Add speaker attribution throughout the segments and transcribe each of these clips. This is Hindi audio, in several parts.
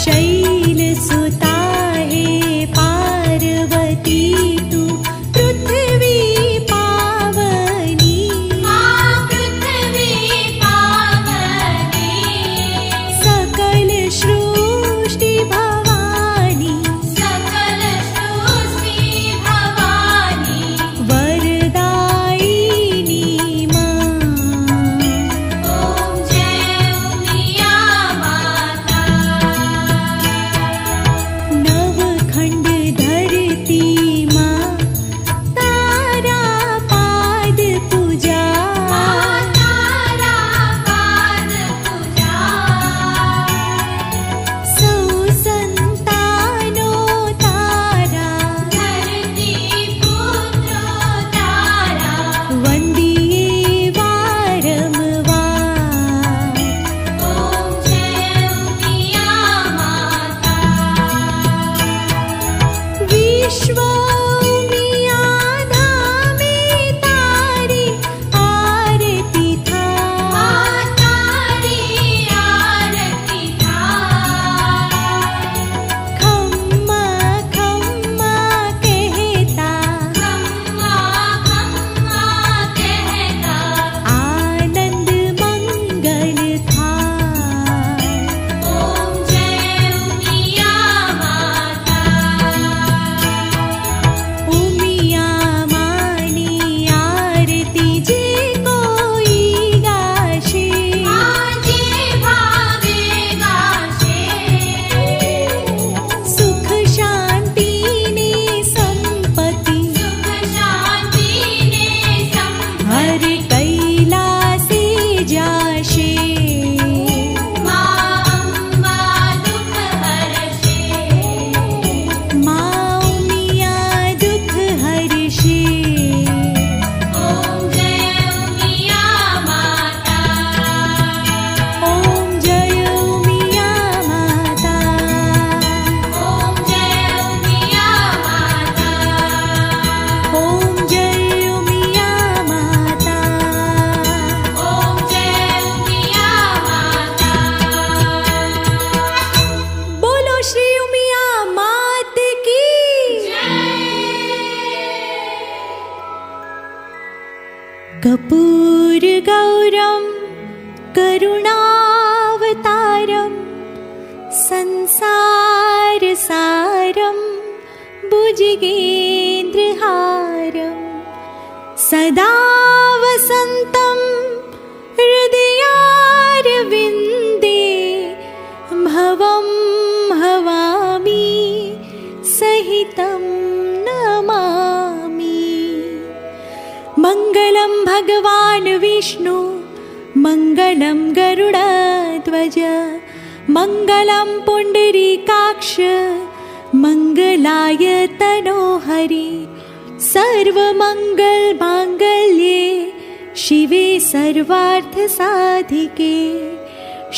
Speaker 1: शैलसुता हे पार्वती तू पृथ्वी पावनी
Speaker 2: पृथ्वी पावनी
Speaker 1: सकल सृष्टि भवानी
Speaker 2: सकल सृष्टि भवानी
Speaker 1: वरदायिनी मां
Speaker 2: ॐ जय उमिया माता
Speaker 1: नवखंड धरती मां तारा पाद पूजा
Speaker 2: तारा पाद पूजा
Speaker 1: सौ संतानो तारा
Speaker 2: धरती पुत्र तारा
Speaker 1: वंदिये वारंवार
Speaker 2: ॐ जय उमिया माता
Speaker 1: विश्व उमिया धामे तारी आरती था
Speaker 2: तारी आरती
Speaker 1: खम्मा खम्मा कहता
Speaker 2: खम्मा खम्मा कहता
Speaker 1: आनंद मंगल था
Speaker 2: ॐ जय उमिया माता
Speaker 1: उमिया मानी आरती जे कोई गाशे
Speaker 2: आजे भावे गाशे
Speaker 1: सुख शांति ने संपत्ति
Speaker 2: सुख शांति ने
Speaker 1: हर कैलासे जाशे
Speaker 2: मां अम्बा दुख हरशे
Speaker 1: माँ उमिया दुख हर्षे
Speaker 2: ॐ जय उमिया माता
Speaker 1: ओम जय उमिया माता
Speaker 2: ॐ जय उमिया माता
Speaker 1: ओम जय उमिया माता
Speaker 2: ॐ जय उमिया माता
Speaker 1: बोलो श्री उमिया मात की कर्पूर गौरम करुणावतारम संसार सारम भुजगेन्द्रहारम सदा वसन्तं हृदयारविन्दे भवं भवामि सहितं नमामि मङ्गलं भगवान् विष्णु मङ्गलं गरुडध्वज मङ्गलं पुण्डरीकाक्ष मङ्गलाय तनोहरि सर्वमङ्गलमाङ्गल्ये शिवे सर्वार्थसाधिके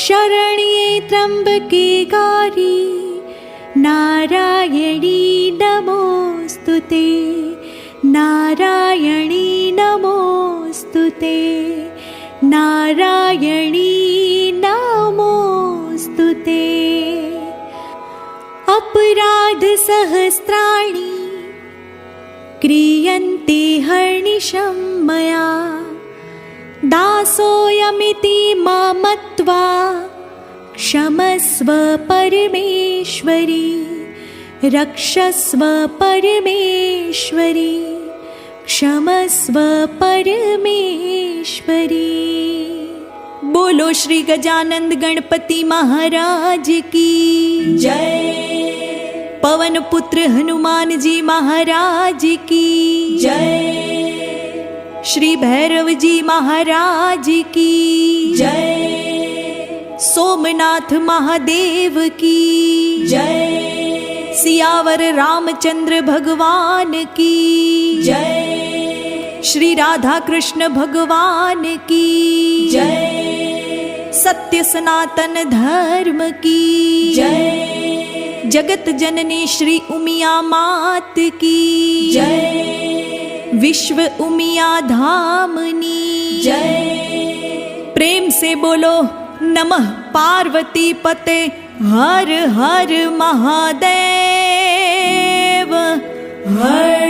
Speaker 1: शरण्ये त्र्यम्बके गौरी नारायणी नमोऽस्तुते नारायणी नमोऽस्तुते नारायणी नमोऽस्तुते अपराध सहस्राणि क्रियन्ते हर्निशं मया दासोऽयमिति मत्वा क्षमस्व परमेश्वरी रक्षस्व परमेश्वरी क्षमस्व परमेश्वरी। बोलो श्री गजानंद गणपति महाराज की जय। पवन पुत्र हनुमान जी महाराज की जय। श्री भैरव जी महाराज की जय। सोमनाथ महादेव की जय। सियावर रामचंद्र भगवान की जय। श्री राधा कृष्ण भगवान की जय। सत्य सनातन धर्म की जय। जगत जननी श्री उमिया मात की जय। विश्व उमिया धामनी जय। प्रेम से बोलो नमः पार्वती पते હર હર મહાદેવ હર